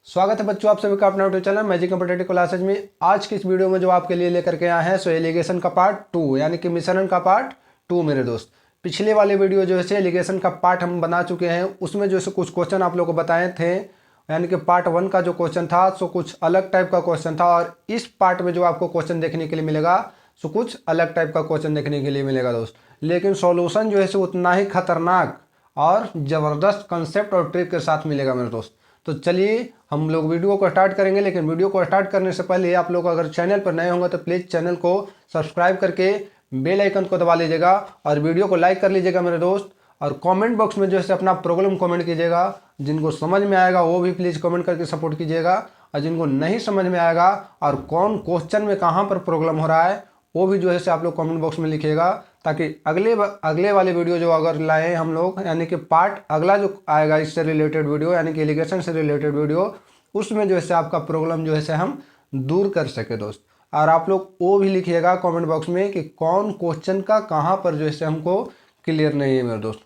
स्वागत है बच्चों, आप सभी का अपना YouTube channel magic competitive classes में। आज की इस वीडियो में जो आपके लिए लेकर के आए हैं सो एलिगेशन का पार्ट 2 यानी कि मिश्रण का पार्ट 2 मेरे दोस्त। पिछले वाले वीडियो जो है एलिगेशन का पार्ट हम बना चुके हैं, उसमें जो है कुछ क्वेश्चन आप लोग को बताए थे, यानी कि पार्ट 1 का जो क्वेश्चन था सो कुछ अलग टाइप का क्वेश्चन था, और इस पार्ट में जो आपको क्वेश्चन देखने के लिए मिलेगा सो कुछ अलग टाइप का क्वेश्चन देखने के लिए मिलेगा दोस्त। लेकिन सॉल्यूशन जो है उतना ही खतरनाक और ज़बरदस्त कंसेप्ट और ट्रिक के साथ मिलेगा मेरे दोस्त। तो चलिए हम लोग वीडियो को स्टार्ट करेंगे, लेकिन वीडियो को स्टार्ट करने से पहले आप लोग अगर चैनल पर नए होंगे तो प्लीज़ चैनल को सब्सक्राइब करके बेल आइकन को दबा लीजिएगा और वीडियो को लाइक कर लीजिएगा मेरे दोस्त। और कमेंट बॉक्स में जो है अपना प्रॉब्लम कमेंट कीजिएगा, जिनको समझ में आएगा वो भी प्लीज़ कमेंट करके सपोर्ट कीजिएगा, और जिनको नहीं समझ में आएगा और कौन क्वेश्चन में कहाँ पर प्रॉब्लम हो रहा है वो भी जो है आप लोग कमेंट बॉक्स में लिखिएगा, ताकि अगले वाले वीडियो जो अगर लाए हम लोग, यानी कि पार्ट अगला जो आएगा इससे रिलेटेड वीडियो यानी कि एलिगेशन से रिलेटेड वीडियो, उसमें जो है आपका प्रॉब्लम जो है हम दूर कर सके दोस्त। और आप लोग वो भी लिखिएगा कमेंट बॉक्स में कि कौन क्वेश्चन का कहाँ पर जो है हमको क्लियर नहीं है मेरे दोस्त।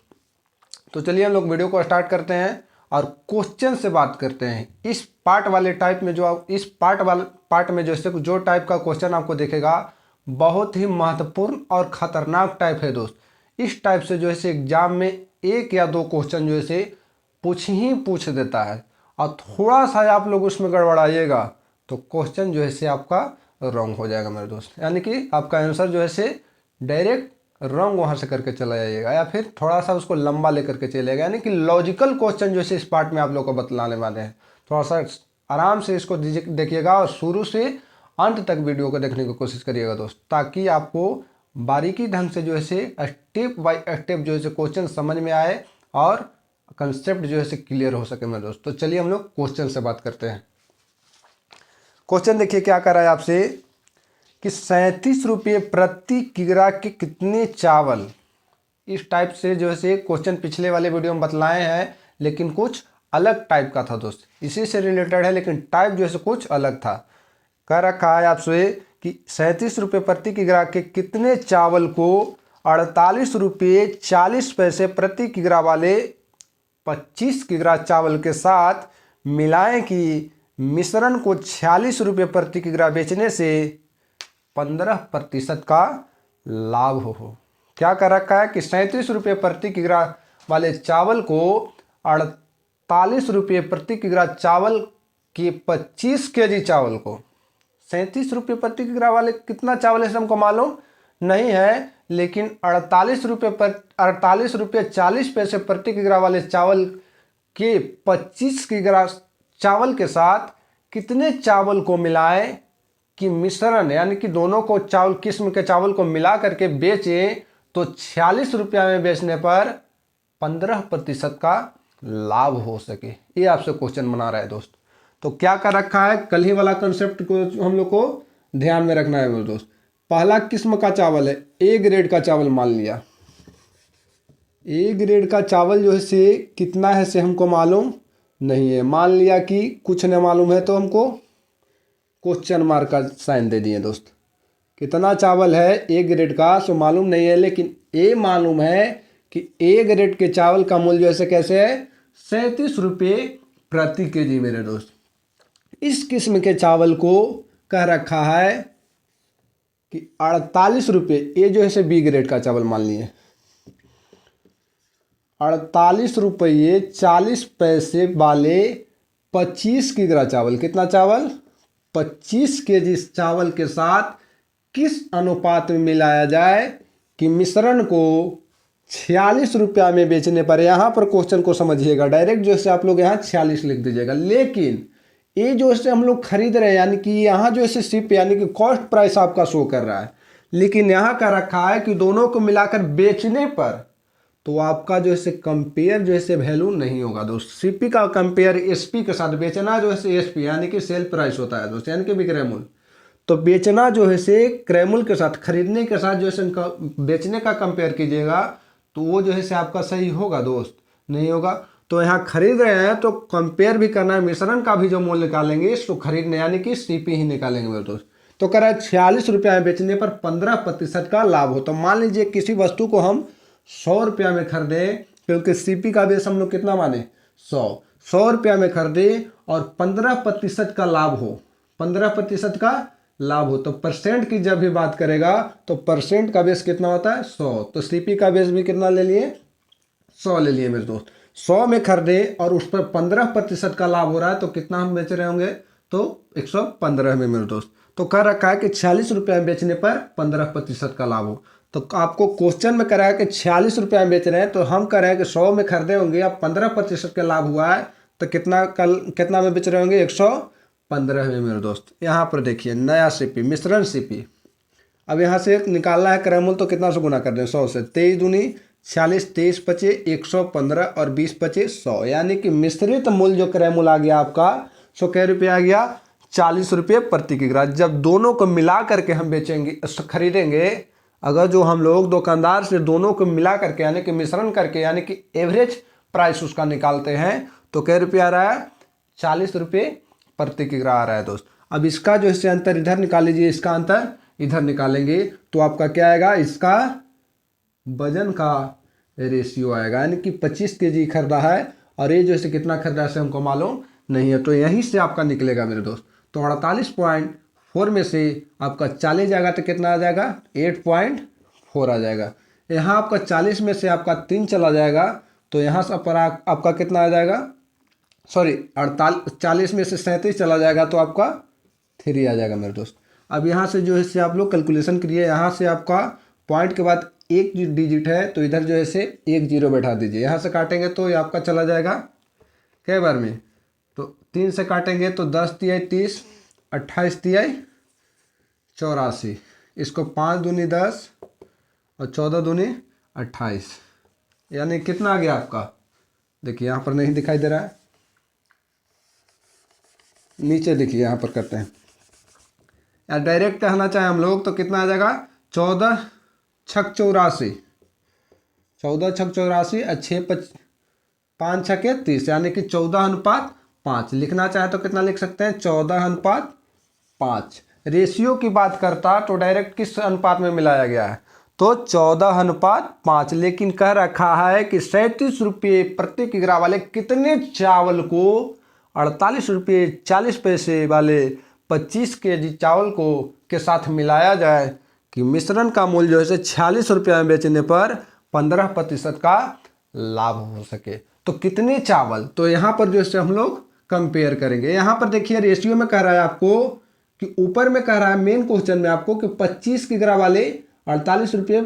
तो चलिए हम लोग वीडियो को स्टार्ट करते हैं और क्वेश्चन से बात करते हैं। इस पार्ट वाले टाइप में इस पार्ट में जो टाइप का क्वेश्चन आपको दिखेगा बहुत ही महत्वपूर्ण और ख़तरनाक टाइप है दोस्त। इस टाइप से जो है एग्जाम में एक या दो क्वेश्चन जो है पूछ देता है, और थोड़ा सा आप लोग उसमें गड़बड़ाइएगा तो क्वेश्चन जो है आपका रॉन्ग हो जाएगा मेरे दोस्त, यानी कि आपका आंसर जो है डायरेक्ट रॉन्ग वहाँ से करके चला जाइएगा, या फिर थोड़ा सा उसको लंबा लेकर के चलेगा। यानी कि लॉजिकल क्वेश्चन जो है इस पार्ट में आप लोग को बतलाने वाले हैं। थोड़ा सा आराम से इसको देखिएगा और शुरू से अंत तक वीडियो को देखने की कोशिश करिएगा दोस्त, ताकि आपको बारीकी ढंग से जो है स्टेप बाय स्टेप जो है क्वेश्चन समझ में आए और कंसेप्ट जो है क्लियर हो सके मेरे दोस्त। तो चलिए हम लोग क्वेश्चन से बात करते हैं। क्वेश्चन देखिए क्या कर रहा है आपसे कि 37 रुपये प्रति किग्रा के कितने चावल। इस टाइप से जो है क्वेश्चन पिछले वाले वीडियो में बतलाए हैं, लेकिन कुछ अलग टाइप का था दोस्त। इसी से रिलेटेड है लेकिन टाइप जो है कुछ अलग था। कह रखा है आपसे कि 37 रुपये प्रति किग्रा के कितने चावल को 48 रुपये 40 पैसे प्रति किग्रा वाले 25 किग्रा चावल के साथ मिलाएं कि मिश्रण को 46 रुपये प्रति किग्रा बेचने से 15% का लाभ हो। क्या कर रखा है कि 37 रुपये प्रति किग्रा वाले चावल को 48 रुपये प्रति किग्रा चावल के 25 केजी चावल को 37 रुपये प्रति किग्रा वाले कितना चावल है हमको मालूम नहीं है, लेकिन 48 रुपये 40 पैसे प्रति किग्रा वाले चावल के 25 किग्रा चावल के साथ कितने चावल को मिलाएं कि मिश्रण, यानी कि दोनों को चावल किस्म के चावल को मिला करके बेचें तो 46 रुपया में बेचने पर 15% का लाभ हो सके। ये आपसे क्वेश्चन बना रहा है दोस्त। तो क्या कर रखा है, कल ही वाला कंसेप्ट को हम लोग को ध्यान में रखना है मेरे दोस्त। पहला किस्म का चावल है, ए ग्रेड का चावल मान लिया। ए ग्रेड का चावल जो है से कितना है से हमको मालूम नहीं है। मान लिया कि कुछ न मालूम है तो हमको क्वेश्चन मार्क का साइन दे दिए दोस्त। कितना चावल है ए ग्रेड का सो मालूम नहीं है, लेकिन ए मालूम है कि ए ग्रेड के चावल का मूल्य जैसे कैसे है 37 रुपये प्रति केजी मेरे दोस्त। इस किस्म के चावल को कह रखा है कि 48 रुपये, ये जो है से बी ग्रेड का चावल मान लिए 48 रुपये 40 पैसे वाले 25 किग्रा चावल, कितना चावल 25 केजी चावल के साथ किस अनुपात में मिलाया जाए कि मिश्रण को 46 रुपया में बेचने पर। यहाँ पर क्वेश्चन को समझिएगा, डायरेक्ट जो है आप लोग यहाँ 46 लिख दीजिएगा, लेकिन ये जो है हम लोग खरीद रहे हैं, यानी कि यहाँ जो है सिप यानी कि कॉस्ट प्राइस आपका शो कर रहा है, लेकिन यहाँ का रखा है कि दोनों को मिलाकर बेचने पर तो आपका जो है कंपेयर जो है वैल्यू नहीं होगा दोस्त। सीपी का कंपेयर एसपी के साथ, बेचना जो है एसपी यानी कि सेल प्राइस होता है दोस्त, यानी कि विक्रय मूल्य। तो बेचना जो है से क्रय मूल्य के साथ, खरीदने के साथ जो है बेचने का कंपेयर कीजिएगा तो वो जो है से आपका सही होगा दोस्त, नहीं होगा। तो यहाँ खरीद रहे हैं तो कंपेयर भी करना है, मिश्रण का भी जो मूल्य निकालेंगे तो खरीदने यानी कि सीपी ही निकालेंगे मेरे दोस्त। तो कह रहा है 46 रुपया में बेचने पर 15% का लाभ हो। तो मान लीजिए किसी वस्तु को हम 100 रुपया में खरीदें, क्योंकि सीपी का बेस हम लोग कितना माने 100, 100 रुपया में खरीदे और 15% का लाभ हो, 15% का लाभ हो, तो परसेंट की जब भी बात करेगा तो परसेंट का बेस कितना होता है 100। तो सीपी का बेस भी कितना ले लिए 100 ले लिए मेरे दोस्त। 100 में खरीदे और उस पर 15% का लाभ हो रहा है तो कितना हम बेच रहे होंगे, तो 115 में मेरे दोस्त। तो कह रखा है कि 46 रुपया में बेचने पर 15% का लाभ हो। तो आपको क्वेश्चन में कह रहा है कि 46 रुपया में बेच रहे हैं, तो हम कह रहे हैं कि 100 में खरीदे होंगे अब 15% का लाभ हुआ है तो कितना में बेच रहे होंगे 115 में मेरे दोस्त। यहाँ पर देखिए नया सीपी मिश्रण सीपी। अब यहाँ से निकालना है क्रय मूल्य, तो कितना से गुना कर दें 100 से। 23 दूनी 46, 23 पचे 115 और 20 पचे 100, यानी कि मिश्रित मूल्य जो क्रय मूल्य आ गया आपका 100 कै रुपये आ गया 40 रुपये प्रति किग्रा। जब दोनों को मिला करके हम बेचेंगे खरीदेंगे, अगर जो हम लोग दुकानदार से दोनों को मिला करके यानी कि मिश्रण करके यानी कि एवरेज प्राइस उसका निकालते हैं तो कै रुपये आ रहा है 40 रुपये प्रति किग्रा आ रहा है दोस्त। अब इसका जो इससे अंतर इधर निकाल लीजिए, इसका अंतर इधर निकालेंगे तो आपका क्या आएगा, इसका वजन का रेशियो आएगा, यानी कि 25 केजी खरीदा है और ये जो इसे कितना खरीदा है हमको मालूम नहीं है, तो यहीं से आपका निकलेगा मेरे दोस्त। तो 48.4 में से आपका 40 जाएगा तो कितना आ जाएगा 8.4 आ जाएगा। यहाँ आपका 40 में से आपका 3 चला जाएगा तो यहाँ से पर आपका कितना आ जाएगा, सॉरी 40 में से 37 चला जाएगा तो आपका 3 आ जाएगा मेरे दोस्त। अब यहाँ से जो है से आप लोग कैलकुलेशन करिए, यहाँ से आपका पॉइंट के बाद एक डिजिट है तो इधर जो है से 1 जीरो बैठा दीजिए, यहाँ से काटेंगे तो ये आपका चला जाएगा कई बार में, तो 3 से काटेंगे तो 10 तिहाई 30, 28 तिहाई 84, इसको 5 दूनी 10 और 14 दूनी 28, यानी कितना आ गया आपका, देखिए यहाँ पर नहीं दिखाई दे रहा है, नीचे देखिए यहाँ पर करते हैं या डायरेक्ट कहना चाहे हम लोग तो कितना आ जाएगा 14 छक 84, 14 छक 84 और 5 छके 30, यानी कि 14:5 लिखना चाहे तो कितना लिख सकते हैं 14:5। रेशियो की बात करता तो डायरेक्ट किस अनुपात में मिलाया गया है, तो 14:5, लेकिन कह रखा है कि 37 रुपये प्रति किग्रा वाले कितने चावल को 48 रुपये 40 पैसे वाले 25 केजी चावल को के साथ मिलाया जाए कि मिश्रण का मूल्य जो है 46 रुपया में बेचने पर 15% का लाभ हो सके। तो कितने चावल, तो यहाँ पर जो है हम लोग कंपेयर करेंगे। यहाँ पर देखिए रेशियो में कह रहा है आपको कि ऊपर में कह रहा है मेन क्वेश्चन में आपको कि 25 किग्रा वाले 48 रुपये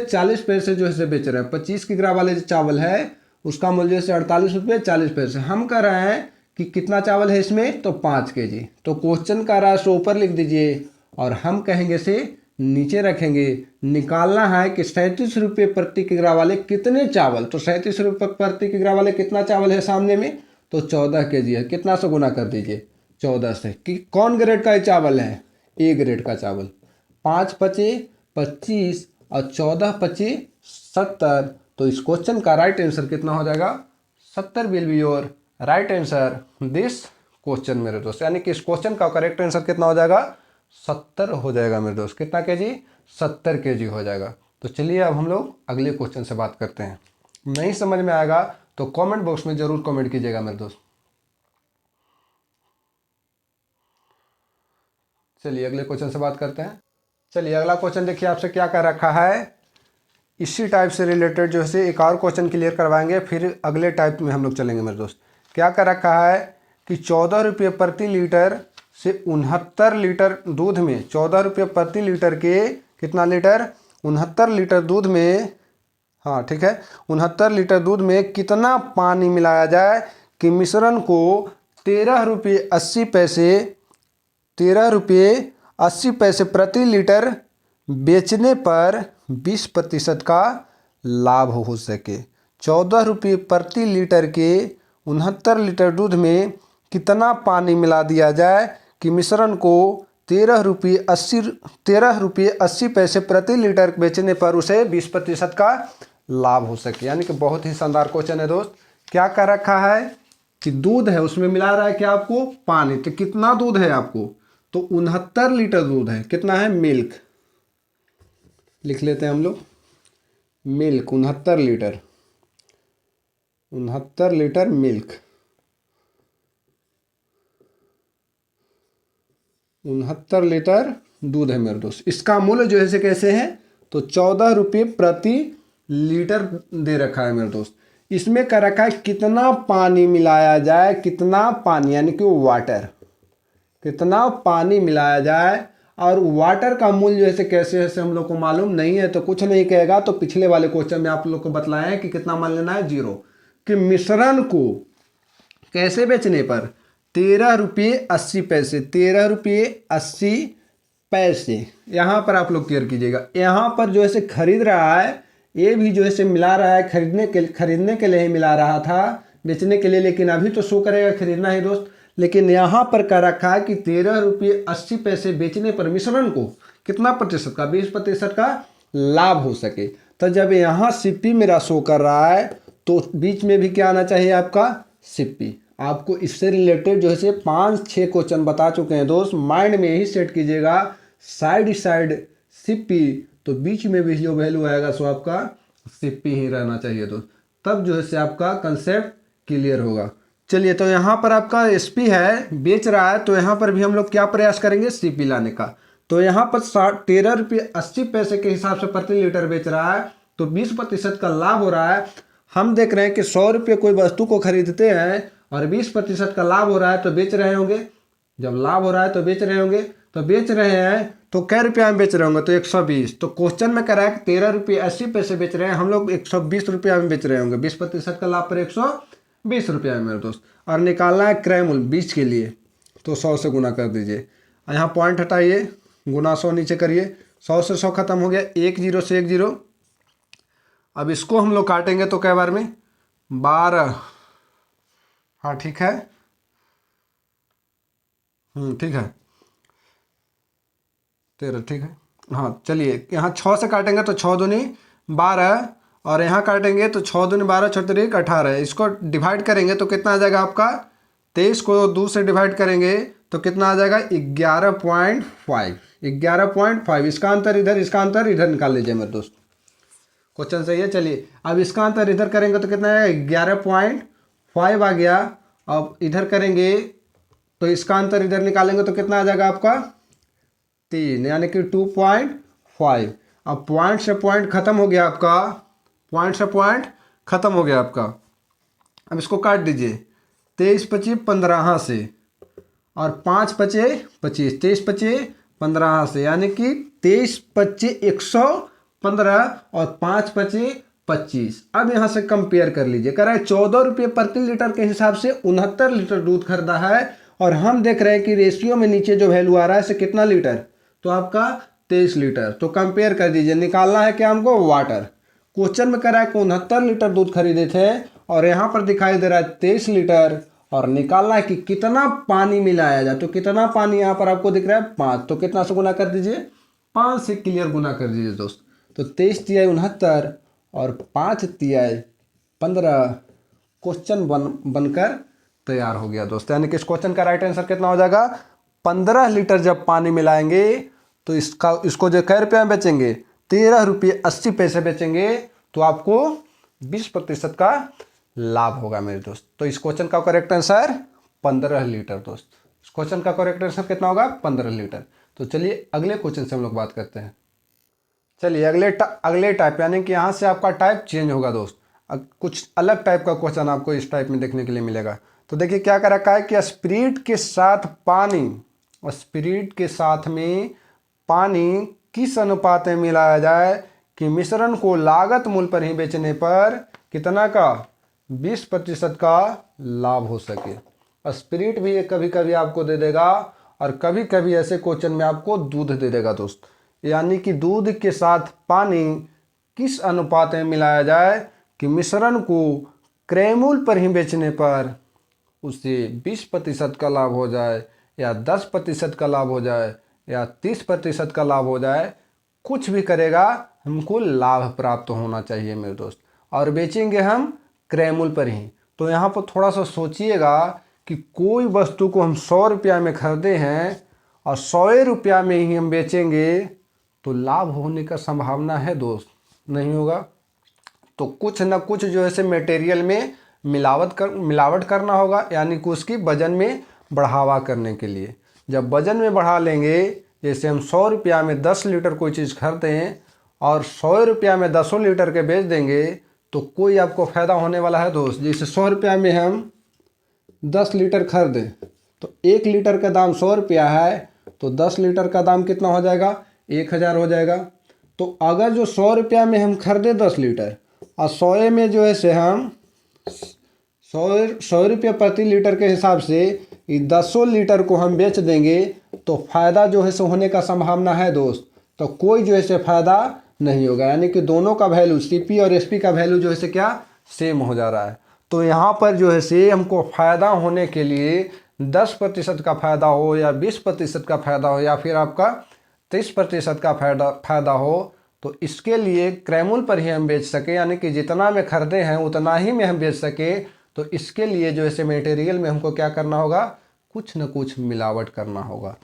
40 पैसे जो है बेच रहे हैं। 25 किग्रा वाले जो चावल है उसका मूल्य से 48 रुपये 40 पैसे। हम कह रहे हैं कि कितना चावल है इसमें, तो 5 केजी। तो क्वेश्चन का राशि ऊपर लिख दीजिए और हम कहेंगे से नीचे रखेंगे। निकालना है कि 37 रुपये प्रति किग्रा वाले कितने चावल, तो 37 रुपये प्रति किग्रा वाले कितना चावल है सामने में, तो 14 केजी है। कितना से गुना कर दीजिए 14 से, कि कौन ग्रेड का ये चावल है, ए ग्रेड का चावल। 5 पचे 25 और 14 पचे 70, तो इस क्वेश्चन का राइट आंसर कितना हो जाएगा 70 will be your right answer this question मेरे दोस्त। यानी कि इस क्वेश्चन का करेक्ट आंसर कितना हो जाएगा 70 हो जाएगा मेरे दोस्त। कितना केजी 70 केजी हो जाएगा। तो चलिए अब हम लोग अगले क्वेश्चन से बात करते हैं। नहीं समझ में आएगा तो कमेंट बॉक्स में जरूर कमेंट कीजिएगा मेरे दोस्त। चलिए अगले क्वेश्चन से बात करते हैं। चलिए अगला क्वेश्चन देखिए आपसे क्या कह रखा है। इसी टाइप से रिलेटेड जो है एक और क्वेश्चन क्लियर करवाएंगे, फिर अगले टाइप में हम लोग चलेंगे मेरे दोस्त। क्या कह रखा है कि 14 रुपये प्रति लीटर से 69 लीटर दूध में, 14 रुपये प्रति लीटर के कितना लीटर 69 लीटर दूध में, हाँ ठीक है 69 लीटर दूध में कितना पानी मिलाया जाए कि मिश्रण को 13 रुपये 80 पैसे 13 रुपये 80 पैसे प्रति लीटर बेचने पर 20% का लाभ हो सके। 14 रुपये प्रति लीटर के 69 लीटर दूध में कितना पानी मिला दिया जाए कि मिश्रण को 13 रुपये 80 पैसे प्रति लीटर बेचने पर उसे 20% का लाभ हो सके। यानी कि बहुत ही शानदार क्वेश्चन है दोस्त। क्या कह रखा है कि दूध है उसमें मिला रहा है क्या आपको पानी, तो कितना दूध है आपको, तो 69 लीटर दूध है। कितना है मिल्क, लिख लेते हैं हम लोग milk 69 litre 69 litre milk, 69 litre दूध है मेरे दोस्त। इसका मूल्य जो है कैसे है, तो 14 रुपये प्रति लीटर दे रखा है मेरे दोस्त। इसमें कर रखा है कितना पानी मिलाया जाए, कितना पानी यानी कि वाटर, कितना पानी मिलाया जाए। और वाटर का मूल्य जैसे कैसे ऐसे हम लोग को मालूम नहीं है तो कुछ नहीं कहेगा। तो पिछले वाले क्वेश्चन में आप लोग को बतलाया है कि कितना मान लेना है, 0। कि मिश्रण को कैसे बेचने पर 13 रुपये 80 पैसे, 13 रुपये 80 पैसे। यहाँ पर आप लोग क्लियर कीजिएगा, यहाँ पर जो है खरीद रहा है, ये भी जो है मिला रहा है खरीदने के लिए ही मिला रहा था, बेचने के लिए, लेकिन अभी तो शो करेगा खरीदना है दोस्त। लेकिन यहाँ पर कर रखा है कि 13 रुपये 80 पैसे बेचने पर मिश्रण को कितना प्रतिशत का, 20% का लाभ हो सके। तो जब यहाँ सिप्पी मेरा शो कर रहा है तो बीच में भी क्या आना चाहिए आपका, सिप्पी। आपको इससे रिलेटेड जो है 5-6 क्वेश्चन बता चुके हैं दोस्त, माइंड में यही सेट कीजिएगा, साइड सिप्पी, तो बीच में भी जो वैल्यू आएगा सो आपका सिप्पी ही रहना चाहिए दोस्त। तब जो है आपका कंसेप्ट क्लियर होगा। चलिए, तो यहाँ पर आपका एसपी है, बेच रहा है, तो यहाँ पर भी हम लोग क्या प्रयास करेंगे, सीपी लाने का। तो यहाँ पर 13 रुपये 80 पैसे के हिसाब से प्रति लीटर बेच रहा है, तो 20% का लाभ हो रहा है। हम देख रहे हैं कि 100 रुपये कोई वस्तु को खरीदते हैं और 20% का लाभ हो रहा है तो बेच रहे होंगे। जब लाभ हो रहा है तो बेच रहे होंगे, तो बेच रहे हैं तो कै रुपया में बेच रहे होंगे, तो 120। तो क्वेश्चन में कह रहा है कि 13 रुपये 80 पैसे बेच रहे हैं, हम लोग 120 रुपया में बेच रहे होंगे, 20% का लाभ पर 120 रुपया है मेरे दोस्त। और निकालना है क्रय मूल्य बीच के लिए, तो 100 से गुना कर दीजिए। यहाँ पॉइंट हटाइए, गुना 100 नीचे करिए, 100 से 100 खत्म हो गया, 1 0 से 1 0। अब इसको हम लोग काटेंगे तो कै बार में, 12। हाँ ठीक है, ठीक है, 13 ठीक है। हाँ चलिए, यहाँ 6 से काटेंगे तो 6 दूनी 12, और यहाँ काटेंगे तो 6 दूनी 12, 6 3 18। इसको डिवाइड करेंगे तो कितना आ जाएगा आपका, 23 को 2 से डिवाइड करेंगे तो कितना आ जाएगा, 11.5। 11.5, इसका अंतर इधर, इसका अंतर इधर निकाल लीजिए मेरे दोस्त। क्वेश्चन सही है। चलिए, अब इसका अंतर इधर करेंगे तो कितना है, 11.5 आ गया। अब इधर करेंगे तो इसका अंतर इधर निकालेंगे तो कितना आ जाएगा आपका, 3, यानी कि 2.5। अब पॉइंट से पॉइंट खत्म हो गया आपका, पॉइंट से पॉइंट खत्म हो गया आपका। अब इसको काट दीजिए, 23 25 15 से, और 5 5 25, 23 25 15 से, यानी कि 23 25 115 और 5 25 25। अब यहाँ से कंपेयर कर लीजिए, कह रहा है 14 रुपये प्रति लीटर के हिसाब से 69 लीटर दूध खरीदा है, और हम देख रहे हैं कि रेशियो में नीचे जो वैल्यू आ रहा है इसे कितना लीटर, तो आपका 23 लीटर। तो कंपेयर कर दीजिए, निकालना है क्या हमको, वाटर। क्वेश्चन में कह रहा है कि 69 लीटर दूध खरीदे थे और यहाँ पर दिखाई दे रहा है 23 लीटर, और निकालना है कि कितना पानी मिलाया जाए। तो कितना पानी यहाँ पर आपको दिख रहा है, 5। तो कितना से गुना कर दीजिए, 5 से क्लियर गुना कर दीजिए दोस्त। तो 23 तिहाई 69 और 5 तिहाई 15 क्वेश्चन बनकर तैयार हो गया दोस्त। यानी कि इस क्वेश्चन का राइट आंसर कितना हो जाएगा, 15 लीटर जब पानी मिलाएंगे तो इसको जो कै रुपये में बेचेंगे, 13 रुपये 80 पैसे बेचेंगे, तो आपको 20% का लाभ होगा मेरे दोस्त। तो इस क्वेश्चन का करेक्ट आंसर 15 लीटर दोस्त। इस क्वेश्चन का करेक्ट आंसर कितना होगा, 15 लीटर। तो चलिए अगले क्वेश्चन से हम लोग बात करते हैं। चलिए अगले टाइप, यानी कि यहाँ से आपका टाइप चेंज होगा दोस्त, कुछ अलग टाइप का क्वेश्चन आपको इस टाइप में देखने के लिए मिलेगा। तो देखिए क्या कर रखा है कि स्पिरिट के साथ पानी, और स्पिरिट के साथ में पानी किस अनुपात में मिलाया जाए कि मिश्रण को लागत मूल्य पर ही बेचने पर कितना का, 20% का लाभ हो सके। स्पिरिट भी कभी कभी आपको दे देगा, और कभी कभी ऐसे क्वेश्चन में आपको दूध दे देगा दोस्त। यानी कि दूध के साथ पानी किस अनुपात में मिलाया जाए कि मिश्रण को क्रय मूल्य पर ही बेचने पर उसे 20% का लाभ हो जाए, या 10% का लाभ हो जाए, या 30% का लाभ हो जाए, कुछ भी करेगा हमको लाभ प्राप्त होना चाहिए मेरे दोस्त, और बेचेंगे हम क्रय मूल्य पर ही। तो यहाँ पर थोड़ा सा सोचिएगा कि कोई वस्तु को हम 100 रुपया में खरीदे हैं और 100 रुपया में ही हम बेचेंगे, तो लाभ होने का संभावना है दोस्त, नहीं होगा। तो कुछ ना कुछ जो है से मटेरियल में मिलावट करना होगा, यानी कि उसकी वजन में बढ़ावा करने के लिए। जब वजन में बढ़ा लेंगे, जैसे हम 100 रुपया में 10 लीटर कोई चीज़ खरीदते हैं और 100 रुपया में 10 लीटर के बेच देंगे, तो कोई आपको फ़ायदा होने वाला है दोस्त। जैसे 100 रुपया में हम 10 लीटर खरीदें तो 1 लीटर का दाम 100 रुपया है, तो 10 लीटर का दाम कितना हो जाएगा, 1000 हो जाएगा। तो अगर जो 100 रुपया में हम खरीदे 10 लीटर और 100 में जो है से हम 100 रुपये प्रति लीटर के हिसाब से ये 10 लीटर को हम बेच देंगे, तो फ़ायदा जो है सो होने का संभावना है दोस्त। तो कोई जो है से फ़ायदा नहीं होगा, यानी कि दोनों का वैल्यू सीपी और एसपी का वैल्यू जो है से क्या सेम हो जा रहा है। तो यहाँ पर जो है से हमको फ़ायदा होने के लिए 10% का फ़ायदा हो या 20% का फ़ायदा हो या फिर आपका 30% का फ़ायदा हो, तो इसके लिए क्रयमूल्य पर ही हम बेच सके, यानी कि जितना में खरीदे हैं उतना ही में हम बेच सके। तो इसके लिए जो है मटेरियल में हमको क्या करना होगा, कुछ न कुछ मिलावट करना होगा।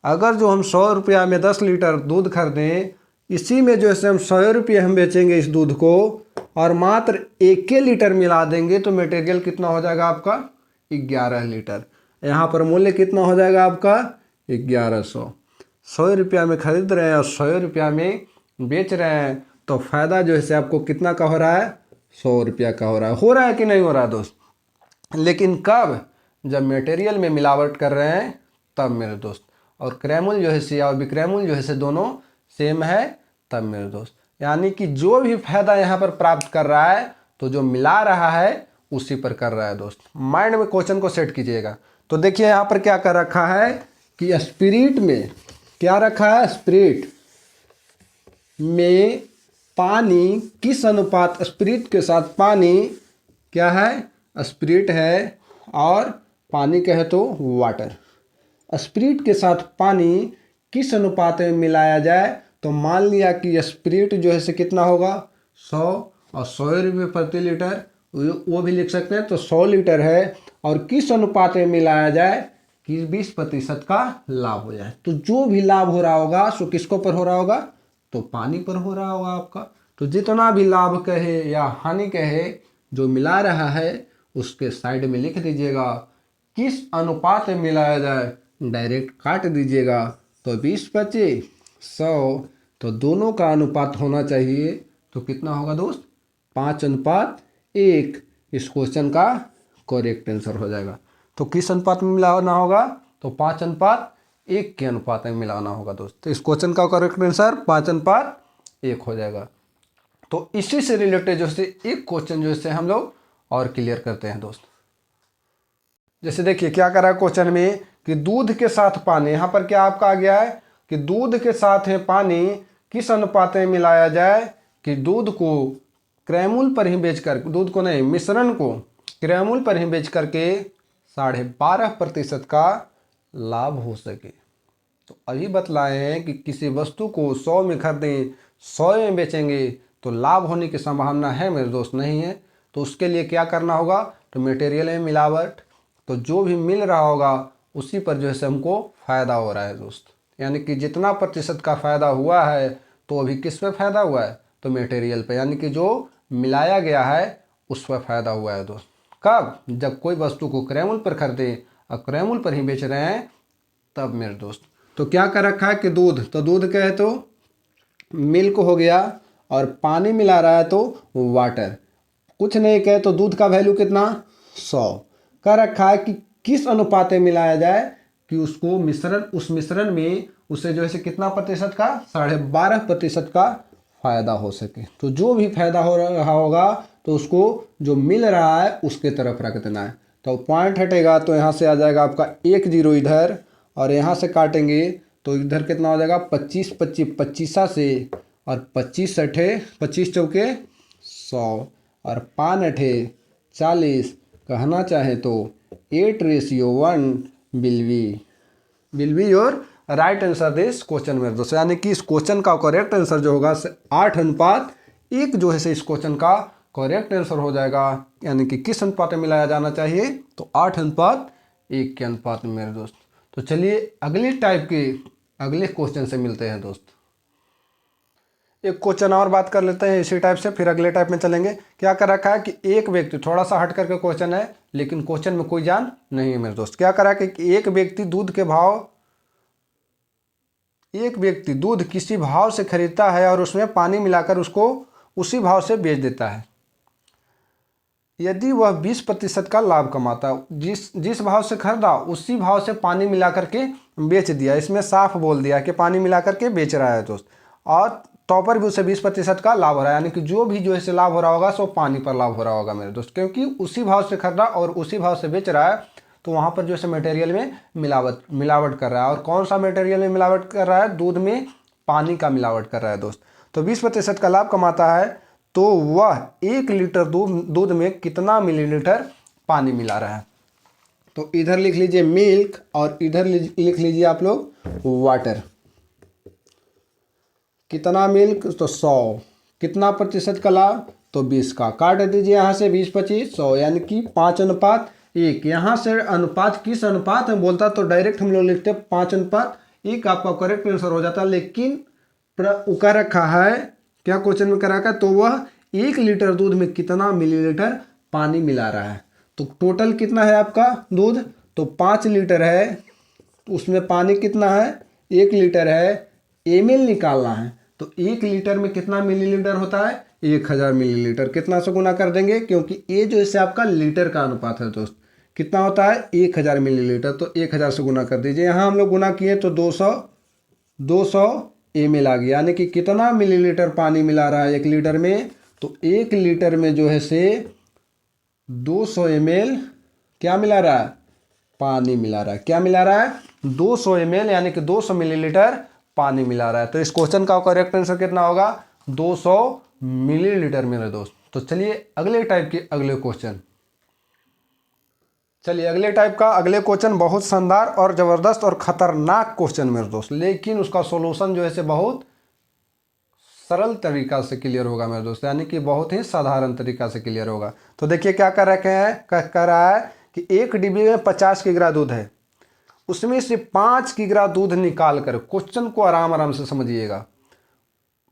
अगर जो हम 100 रुपया में 10 लीटर दूध खरीदें, इसी में जो है हम 100 रुपये हम बेचेंगे इस दूध को और मात्र 1 लीटर मिला देंगे, तो मटेरियल कितना हो जाएगा आपका 11 लीटर। यहाँ पर मूल्य कितना हो जाएगा आपका 1100। 100 रुपया में खरीद रहे हैं और 100 रुपया में बेच रहे हैं, तो फ़ायदा जो है आपको कितना का हो रहा है, 100 रुपया का हो रहा है कि नहीं हो रहा है दोस्त। लेकिन कब, जब मटेरियल में मिलावट कर रहे हैं तब मेरे दोस्त। और क्रयमूल्य जो है से और विक्रयमूल्य जो है से दोनों सेम है तब मेरे दोस्त। यानी कि जो भी फायदा यहाँ पर प्राप्त कर रहा है, तो जो मिला रहा है उसी पर कर रहा है दोस्त। माइंड में क्वेश्चन को सेट कीजिएगा। तो देखिए यहाँ पर क्या कर रखा है कि स्पिरिट में क्या रखा है, स्पिरिट में पानी किस अनुपात, स्पिरिट के साथ पानी क्या है, स्पिरिट है और पानी कहे तो वाटर। स्पिरिट के साथ पानी किस अनुपात में मिलाया जाए, तो मान लिया कि स्पिरिट जो है से कितना होगा 100 और 100 रुपये प्रति लीटर, वो भी लिख सकते हैं। तो 100 लीटर है और किस अनुपात में मिलाया जाए कि 20% का लाभ हो जाए। तो जो भी लाभ हो रहा होगा सो किसको पर हो रहा होगा, तो पानी पर हो रहा होगा आपका। तो जितना भी लाभ कहे या हानि कहे, जो मिला रहा है उसके साइड में लिख दीजिएगा। किस अनुपात में मिलाया जाए डायरेक्ट काट दीजिएगा। तो 20-25 100, तो दोनों का अनुपात होना चाहिए। तो कितना होगा दोस्त, 5:1। इस क्वेश्चन का करेक्ट आंसर हो जाएगा। तो किस अनुपात में मिलाना होगा, तो 5:1 के अनुपात में मिलाना होगा दोस्त। तो इस क्वेश्चन का करेक्ट आंसर 5:1 हो जाएगा। तो इसी से रिलेटेड जो है एक क्वेश्चन जो है हम लोग और क्लियर करते हैं दोस्त। जैसे देखिए क्या करा क्वेश्चन में कि दूध के साथ पानी, यहाँ पर क्या आपका आ गया है कि दूध के साथ है पानी किस अनुपात में मिलाया जाए कि दूध को क्रयमूल्य पर ही बेचकर, दूध को नहीं मिश्रण को क्रयमूल्य पर ही बेच करके 12.5% का लाभ हो सके। तो अभी बतलाए हैं कि किसी वस्तु को 100 में खरीदें 100 में बेचेंगे तो लाभ होने की संभावना है मेरे दोस्त, नहीं है। तो उसके लिए क्या करना होगा, तो मटेरियल में मिलावट, तो जो भी मिल रहा होगा उसी पर जो है हमको फ़ायदा हो रहा है दोस्त। यानी कि जितना प्रतिशत का फ़ायदा हुआ है, तो अभी किस पे फ़ायदा हुआ है, तो मटेरियल पे, यानी कि जो मिलाया गया है उस पर फ़ायदा हुआ है दोस्त। कब, जब कोई वस्तु को क्रयमूल्य पर खरीदे और क्रयमूल्य पर ही बेच रहे हैं तब मेरे दोस्त। तो क्या कर रखा है कि दूध, तो दूध कहे तो मिल्क हो गया और पानी मिला रहा है तो वाटर, कुछ नहीं कहे तो दूध का वैल्यू कितना 100 कर रखा है कि किस अनुपात में मिलाया जाए कि उसको मिश्रण, उस मिश्रण में उसे जो है कितना प्रतिशत का 12.5% का फ़ायदा हो सके। तो जो भी फायदा हो रहा होगा तो उसको जो मिल रहा है उसके तरफ रख देना है। तो पॉइंट हटेगा तो यहाँ से आ जाएगा आपका 1 0 इधर, और यहाँ से काटेंगे तो इधर कितना हो जाएगा 25 25 25 से, और 25 अठे 25 चौके 100 और 5 अठे 40। कहना चाहे तो 8:1 will be your right answer this question मेरे दोस्तों। यानी कि इस क्वेश्चन का करेक्ट आंसर जो होगा 8:1 जो है इस क्वेश्चन का करेक्ट आंसर हो जाएगा। यानी कि किस अनुपात में मिलाया जाना चाहिए, तो 8:1 के अनुपात में मेरे दोस्त। तो चलिए अगले टाइप के अगले क्वेश्चन से मिलते हैं दोस्त। एक क्वेश्चन और बात कर लेते हैं इसी टाइप से, फिर अगले टाइप में चलेंगे। क्या कर रखा है कि एक व्यक्ति, थोड़ा सा हट करके क्वेश्चन है लेकिन क्वेश्चन में कोई जान नहीं है मेरे दोस्त। क्या कर रहा है कि एक व्यक्ति दूध किसी भाव से खरीदता है और उसमें पानी मिलाकर उसको उसी भाव से बेच देता है। यदि वह 20% का लाभ कमाता है, जिस भाव से खरीदा उसी भाव से पानी मिला करके बेच दिया। इसमें साफ बोल दिया कि पानी मिला करके बेच रहा है दोस्त, और तो पर भी उसे 20% का लाभ हो रहा है, यानी कि जो भी जो इससे लाभ हो रहा होगा सो पानी पर लाभ हो रहा होगा मेरे दोस्त, क्योंकि उसी भाव से खरीदा और उसी भाव से बेच रहा है। तो वहाँ पर जो है मटेरियल में मिलावट कर रहा है। और कौन सा मटेरियल में मिलावट कर रहा है? दूध में पानी का मिलावट कर रहा है दोस्त। तो 20% का लाभ कमाता है तो वह 1 लीटर दूध में कितना मिलीलीटर पानी मिला रहा है? तो इधर लिख लीजिए मिल्क और इधर लिख लीजिए आप लोग वाटर। कितना मिल्क? तो 100। कितना प्रतिशत का लाभ? तो 20 का। काट दीजिए यहाँ से 20 25 100, यानी कि 5:1। यहाँ से अनुपात किस अनुपात में बोलता तो डायरेक्ट हम लोग लिखते 5:1, आपका करेक्ट आंसर हो जाता। लेकिन कर रखा है, क्या क्वेश्चन में कर रखा है? तो वह 1 लीटर दूध में कितना मिलीलीटर पानी मिला रहा है। तो टोटल कितना है आपका दूध? तो 5 लीटर है, उसमें पानी कितना है? 1 लीटर है। ml निकालना है तो 1 लीटर में कितना मिलीलीटर होता है? 1000 मिलीलीटर। कितना से गुना कर देंगे? क्योंकि ये जो इससे आपका लीटर का अनुपात है दोस्त। कितना होता है? 1000 मिलीलीटर। तो 1000 से गुना कर दीजिए। यहाँ हम लोग गुना किए तो 200 ml आ गया, यानी कि कितना मिलीलीटर पानी मिला रहा है 1 लीटर में? तो 1 लीटर में जो है से 200 ml क्या मिला रहा है? पानी मिला रहा है। क्या मिला रहा है? 200 ml, यानी कि 200 मिलीलीटर पानी मिला रहा है। तो इस क्वेश्चन का करेक्ट आंसर कितना होगा? 200 मिलीलीटर मेरे दोस्त। तो चलिए अगले टाइप के अगले क्वेश्चन। चलिए अगले टाइप का अगले क्वेश्चन बहुत शानदार और ज़बरदस्त और ख़तरनाक क्वेश्चन मेरे दोस्त, लेकिन उसका सॉल्यूशन जो है से बहुत सरल तरीका से क्लियर होगा मेरे दोस्त, यानी कि बहुत ही साधारण तरीका से क्लियर होगा। तो देखिए क्या कर रखे हैं, कह रहा है कि एक डिब्बे में 50 किग्रा दूध है, उसमें से 5 किग्रा दूध निकाल कर, क्वेश्चन को आराम से समझिएगा,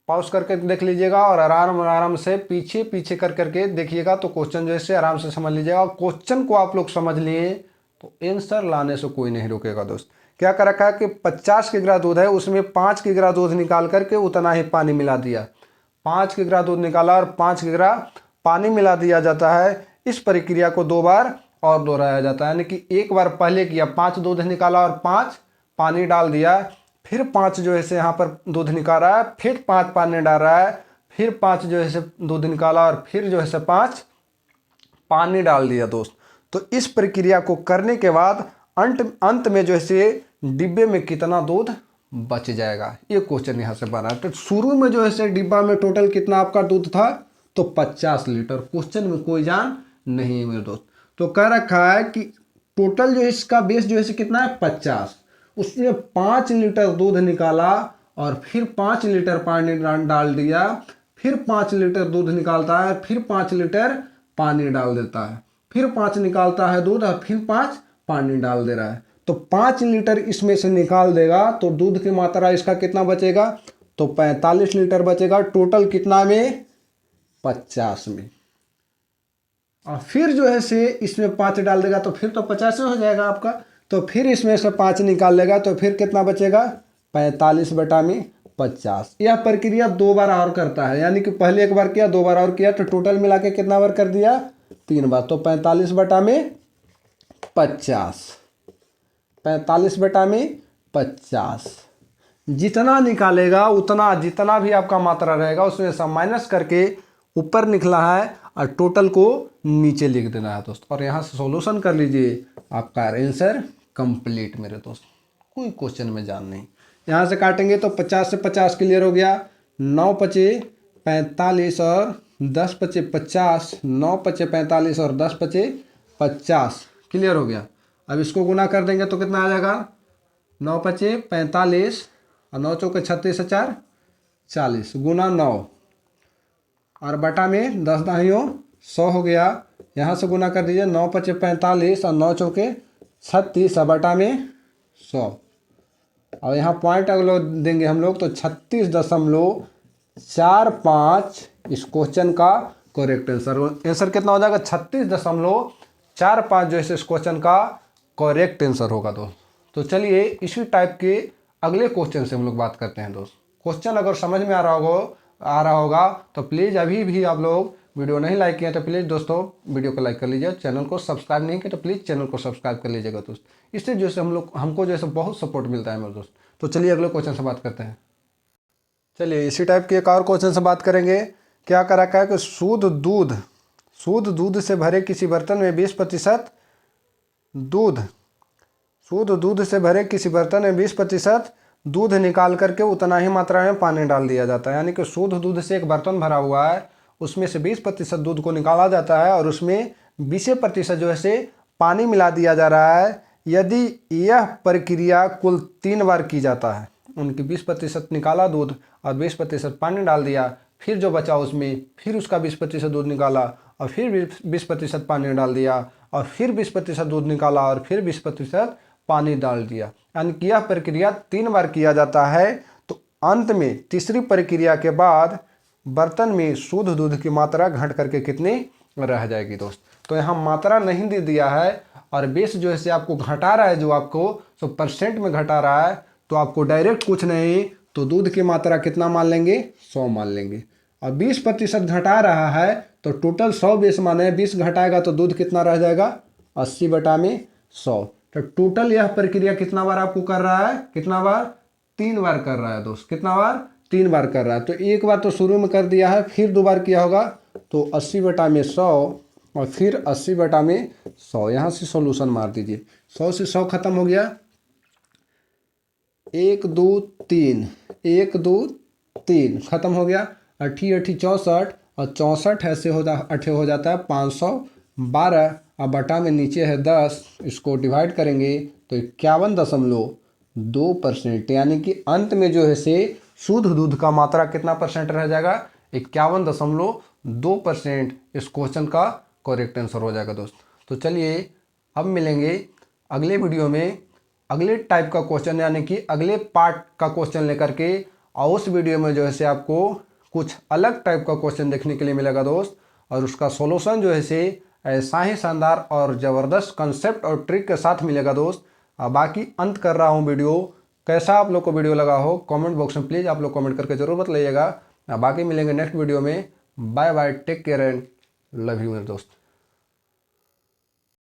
पॉज करके देख लीजिएगा और आराम से पीछे कर करके देखिएगा तो क्वेश्चन जो है आराम से समझ लीजिएगा। और क्वेश्चन को आप लोग समझ लिए तो आंसर लाने से कोई नहीं रोकेगा दोस्त। क्या कर रखा है कि 50 किग्रा दूध है, उसमें 5 किग्रा दूध निकाल करके उतना ही पानी मिला दिया। 5 किग्रा दूध निकाला और 5 किग्रा पानी मिला दिया जाता है। इस प्रक्रिया को 2 बार और दोहराया जाता है, यानी कि एक बार पहले किया, 5 दूध निकाला और 5 पानी डाल दिया, फिर 5 जो है से यहाँ पर दूध निकाल रहा है, फिर 5 पानी डाल रहा है, फिर 5 जो है से दूध निकाला और फिर जो है से 5 पानी डाल दिया दोस्त। तो इस प्रक्रिया को करने के बाद अंत में जो है से डिब्बे में कितना दूध बच जाएगा, ये क्वेश्चन यहाँ से बना। तो शुरू में जो है से डिब्बा में टोटल कितना आपका दूध था? तो 50 लीटर। क्वेश्चन में कोई जान नहीं है मेरे दोस्त। तो कह रखा है कि टोटल जो इसका बेस जो है कितना है? 50। उसने 5 लीटर दूध निकाला और फिर 5 लीटर पानी डाल दिया, फिर 5 लीटर दूध निकालता है, फिर 5 लीटर पानी डाल देता है, फिर 5 निकालता है दूध और फिर 5 पानी डाल दे रहा है। तो 5 लीटर इसमें से निकाल देगा तो दूध की मात्रा इसका कितना बचेगा? तो 45 लीटर बचेगा। टोटल कितना में? 50 में। और फिर जो है से इसमें 5 डाल देगा तो फिर तो 50 हो जाएगा आपका। तो फिर इसमें से 5 निकाल लेगा तो फिर कितना बचेगा? 45/50। यह प्रक्रिया 2 बार और करता है, यानी कि पहले 1 बार किया, 2 बार और किया, तो टोटल मिला के कितना बार कर दिया? 3 बार। तो 45/50, 45/50। जितना निकालेगा उतना, जितना भी आपका मात्रा रहेगा उसमें से माइनस करके ऊपर निकला है और टोटल को नीचे लिख देना है दोस्त। और यहाँ से सॉल्यूशन कर लीजिए, आपका आंसर कंप्लीट मेरे दोस्त, कोई क्वेश्चन में जान नहीं। यहाँ से काटेंगे तो 50 से 50 क्लियर हो गया। 9 पचे 45 और 10 पचे 50, 9 पचे 45 और 10 पचे 50 क्लियर हो गया। अब इसको गुना कर देंगे तो कितना आ जाएगा? 9 पचे 45 और 9 चौके 36 4 40 गुना 9 और बटा में 10 दाहियों 100 हो गया। यहाँ से गुना कर दीजिए, 9 पचे 45 और 9 चौके 36 और बटा में 100। और यहाँ पॉइंट अगर देंगे हम लोग तो 36.5 4 5 इस क्वेश्चन का करेक्ट आंसर। आंसर कितना हो जाएगा? 36.45 जो है इस क्वेश्चन का करेक्ट आंसर होगा दोस्त। तो चलिए इसी टाइप के अगले क्वेश्चन से हम लोग बात करते हैं दोस्त। क्वेश्चन अगर समझ में आ रहा होगा तो प्लीज़, अभी भी आप लोग वीडियो नहीं लाइक किया तो प्लीज़ दोस्तों वीडियो को लाइक कर लीजिए। चैनल को सब्सक्राइब नहीं किया तो प्लीज़ चैनल को सब्सक्राइब कर लीजिएगा दोस्त। इससे जो है हमको जो है बहुत सपोर्ट मिलता है मेरे दोस्त। तो चलिए अगले क्वेश्चन से बात करते हैं। चलिए इसी टाइप के एक और क्वेश्चन से बात करेंगे। क्या करा है कि शुद्ध दूध से भरे किसी बर्तन में 20% दूध शुद्ध दूध से भरे किसी बर्तन में 20% दूध निकाल करके उतना ही मात्रा में पानी डाल दिया जाता है। यानी कि शुद्ध दूध से एक बर्तन भरा हुआ है, उसमें से 20% दूध को निकाला जाता है और उसमें 20% जो है से पानी मिला दिया जा रहा है। यदि यह प्रक्रिया कुल 3 बार की जाता है, उनकी 20% निकाला दूध और 20% पानी डाल दिया, फिर जो बचा उसमें फिर उसका 20% दूध निकाला और फिर 20% पानी डाल दिया और फिर 20% दूध निकाला और फिर 20% पानी डाल दिया, यानी कि यह प्रक्रिया 3 बार किया जाता है। तो अंत में तीसरी प्रक्रिया के बाद बर्तन में शुद्ध दूध की मात्रा घट करके कितनी रह जाएगी दोस्त। तो यहाँ मात्रा नहीं दे दिया है और बेस जो है से आपको घटा रहा है, जो आपको 100% में घटा रहा है। तो आपको डायरेक्ट कुछ नहीं तो दूध की मात्रा कितना मान लेंगे? 100 मान लेंगे। और 20% घटा रहा है तो टोटल 100 बेस माने 20 घटाएगा तो दूध कितना रह जाएगा? 80/100। तो टोटल यह प्रक्रिया कितना बार आपको कर रहा है? कितना बार? 3 बार कर रहा है दोस्त। कितना बार? 3 बार कर रहा है। तो एक बार तो शुरू में कर दिया है, फिर 2 बार किया होगा तो 80/100 और फिर 80/100। यहाँ से सॉल्यूशन मार दीजिए। 100 से 100 खत्म हो गया। 1 2 3 1 2 3 खत्म हो गया। 80 80 64 और 64 ऐसे हो जाता है 512 अब बटा में नीचे है 10, इसको डिवाइड करेंगे तो 51.2%। यानी कि अंत में जो है से शुद्ध दूध का मात्रा कितना परसेंट रह जाएगा? 51.2% इस क्वेश्चन का करेक्ट आंसर हो जाएगा दोस्त। तो चलिए अब मिलेंगे अगले वीडियो में अगले टाइप का क्वेश्चन, यानी कि अगले पार्ट का क्वेश्चन लेकर के। और उस वीडियो में जो है से आपको कुछ अलग टाइप का क्वेश्चन देखने के लिए मिलेगा दोस्त, और उसका सॉल्यूशन जो है से ऐसा ही शानदार और ज़बरदस्त कंसेप्ट और ट्रिक के साथ मिलेगा दोस्त। बाकी अंत कर रहा हूँ वीडियो। कैसा आप लोग को वीडियो लगा हो कमेंट बॉक्स में प्लीज़ आप लोग कमेंट करके ज़रूर बताइएगा। बाकी मिलेंगे नेक्स्ट वीडियो में। Bye bye, take care and love you मेरे दोस्त।